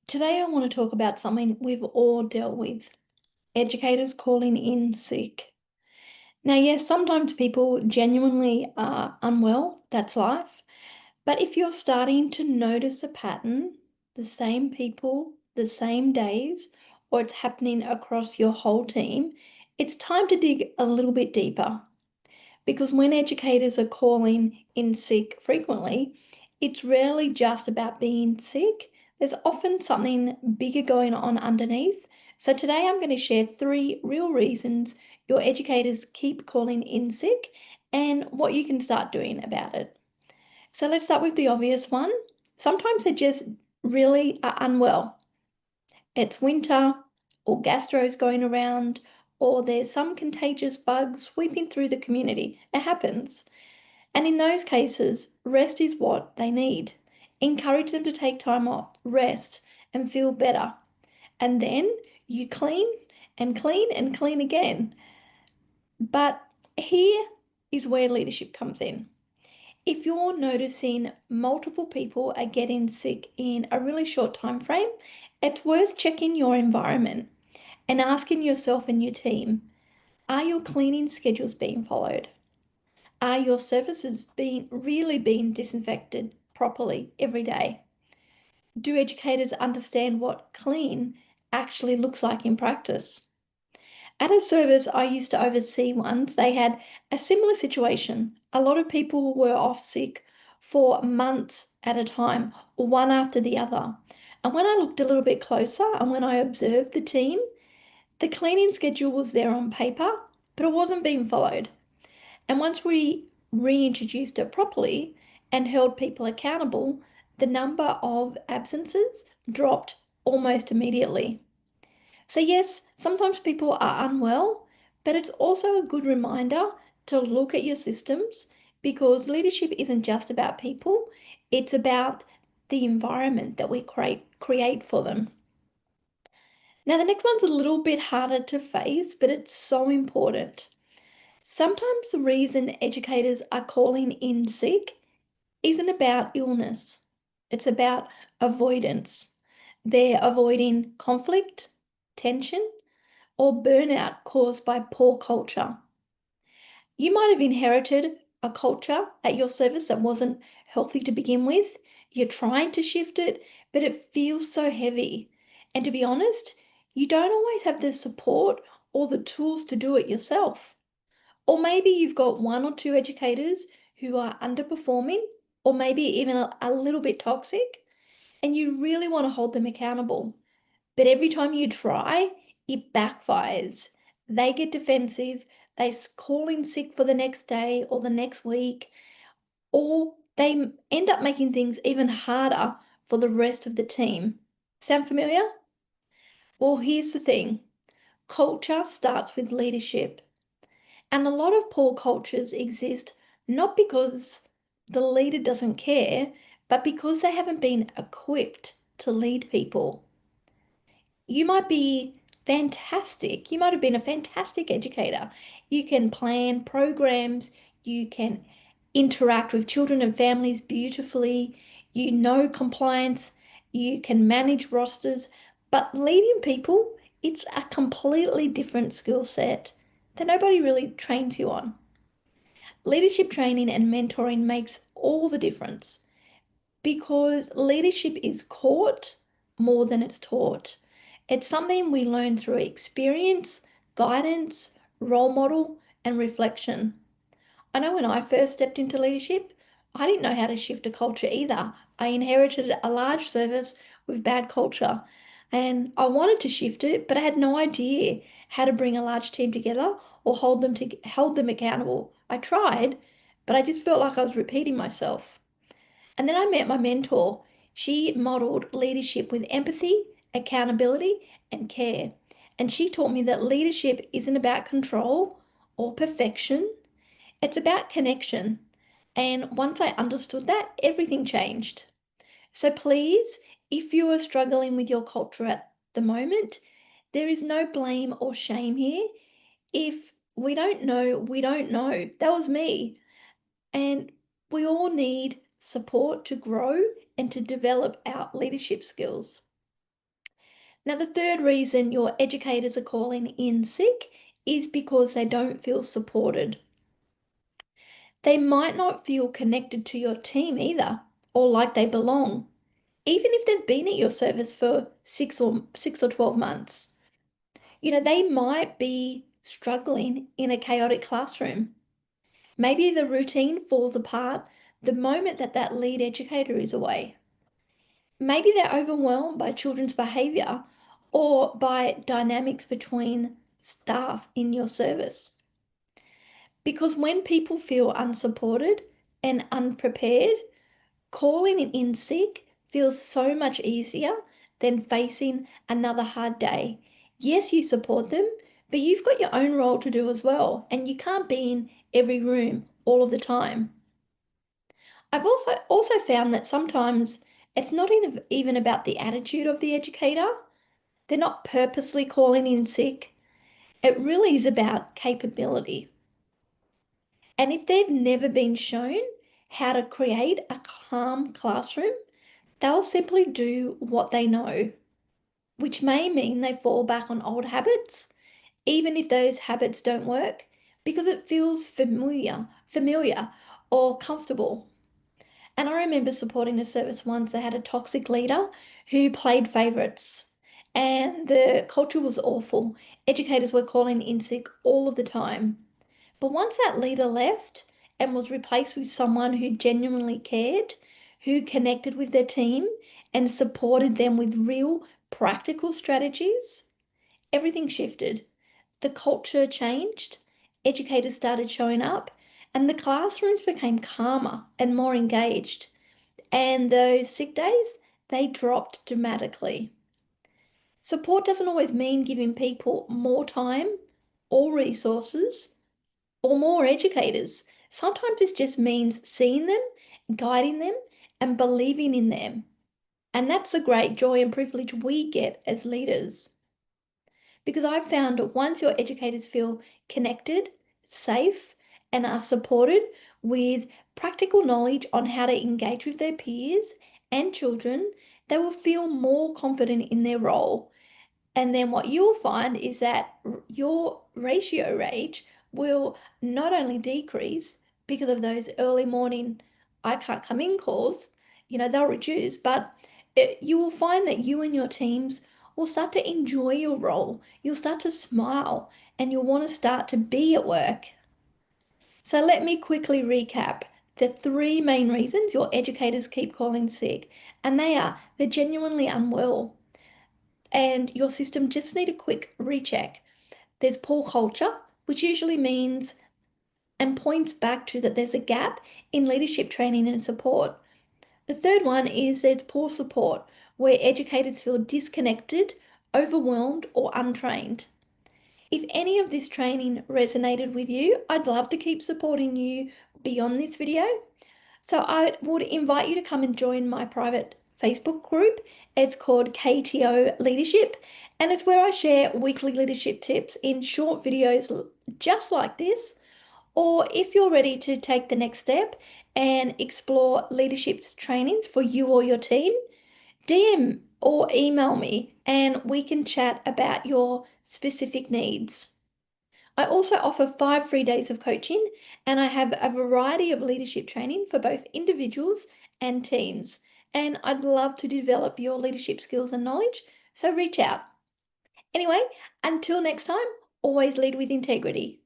Today, I want to talk about something we've all dealt with, educators calling in sick. Now, yes, sometimes people genuinely are unwell, that's life. But if you're starting to notice a pattern, the same people, the same days, or it's happening across your whole team, it's time to dig a little bit deeper. Because when educators are calling in sick frequently, it's rarely just about being sick. There's often something bigger going on underneath. So today I'm going to share 3 real reasons your educators keep calling in sick and what you can start doing about it. So let's start with the obvious one. Sometimes they just really are unwell. It's winter, or gastro's going around, or there's some contagious bug sweeping through the community. It happens. And in those cases, rest is what they need. Encourage them to take time off, rest, and feel better. And then you clean and clean and clean again. But here is where leadership comes in. If you're noticing multiple people are getting sick in a really short time frame, it's worth checking your environment and asking yourself and your team, are your cleaning schedules being followed? Are your surfaces being disinfected properly every day? Do educators understand what clean actually looks like in practice? At a service I used to oversee once, they had a similar situation. A lot of people were off sick for months at a time, one after the other. And when I looked a little bit closer and when I observed the team, the cleaning schedule was there on paper, but it wasn't being followed. And once we reintroduced it properly and held people accountable, the number of absences dropped almost immediately. So, yes, sometimes people are unwell, but it's also a good reminder to look at your systems because leadership isn't just about people, it's about the environment that we create for them. Now, the next one's a little bit harder to face, but it's so important. Sometimes the reason educators are calling in sick isn't about illness, it's about avoidance. They're avoiding conflict, tension, or burnout caused by poor culture. You might have inherited a culture at your service that wasn't healthy to begin with. You're trying to shift it, but it feels so heavy. And to be honest, you don't always have the support or the tools to do it yourself. Or maybe you've got 1 or 2 educators who are underperforming, or maybe even a little bit toxic, and you really want to hold them accountable. But every time you try, it backfires. They get defensive, they call in sick for the next day or the next week, or they end up making things even harder for the rest of the team. Sound familiar? Well, here's the thing. Culture starts with leadership. And a lot of poor cultures exist not because the leader doesn't care, but because they haven't been equipped to lead people. You might be fantastic. You might have been a fantastic educator. You can plan programs, you can interact with children and families beautifully, you know compliance, you can manage rosters, but leading people, it's a completely different skill set that nobody really trains you on. Leadership training and mentoring makes all the difference because leadership is caught more than it's taught. It's something we learn through experience, guidance, role model, and reflection. I know when I first stepped into leadership, I didn't know how to shift a culture either. I inherited a large service with bad culture and I wanted to shift it, but I had no idea how to bring a large team together or hold them accountable. I tried, but I just felt like I was repeating myself. And then I met my mentor. She modeled leadership with empathy, accountability, and care. And she taught me that leadership isn't about control or perfection, it's about connection. And once I understood that, everything changed. So please, if you are struggling with your culture at the moment, there is no blame or shame here. If we don't know, we don't know. That was me. And we all need support to grow and to develop our leadership skills. Now, the third reason your educators are calling in sick is because they don't feel supported. They might not feel connected to your team either, or like they belong, even if they've been at your service for 6 or 12 months. They might be struggling in a chaotic classroom. Maybe the routine falls apart the moment that lead educator is away. Maybe they're overwhelmed by children's behavior or by dynamics between staff in your service. Because when people feel unsupported and unprepared, calling in sick feels so much easier than facing another hard day. Yes, you support them, but you've got your own role to do as well, and you can't be in every room all of the time. I've also found that sometimes it's not even about the attitude of the educator. They're not purposely calling in sick. It really is about capability. And if they've never been shown how to create a calm classroom, they'll simply do what they know, which may mean they fall back on old habits, even if those habits don't work, because it feels familiar or comfortable. And I remember supporting a service once that had a toxic leader who played favorites, and the culture was awful. Educators were calling in sick all of the time. But once that leader left and was replaced with someone who genuinely cared, who connected with their team and supported them with real practical strategies, everything shifted. The culture changed, educators started showing up, and the classrooms became calmer and more engaged. And those sick days, they dropped dramatically. Support doesn't always mean giving people more time or resources or more educators. Sometimes this just means seeing them, guiding them, and believing in them. And that's the great joy and privilege we get as leaders. Because I've found that once your educators feel connected, safe, and are supported with practical knowledge on how to engage with their peers and children, they will feel more confident in their role. And then what you'll find is that your ratio rate will not only decrease because of those early morning I can't come in calls, they'll reduce, but you will find that you and your teams will start to enjoy your role. You'll start to smile and you'll want to start to be at work. So let me quickly recap the three main reasons your educators keep calling sick, and they're genuinely unwell and your system just need a quick recheck. There's poor culture, which usually means and points back to that there's a gap in leadership training and support. The third one is there's poor support, where educators feel disconnected, overwhelmed, or untrained. If any of this training resonated with you, I'd love to keep supporting you beyond this video. So I would invite you to come and join my private Facebook group. It's called KTO Leadership, and it's where I share weekly leadership tips in short videos just like this. Or if you're ready to take the next step and explore leadership trainings for you or your team, DM or email me and we can chat about your specific needs. I also offer 5 free days of coaching, and I have a variety of leadership training for both individuals and teams. And I'd love to develop your leadership skills and knowledge, so reach out. Anyway, until next time, always lead with integrity.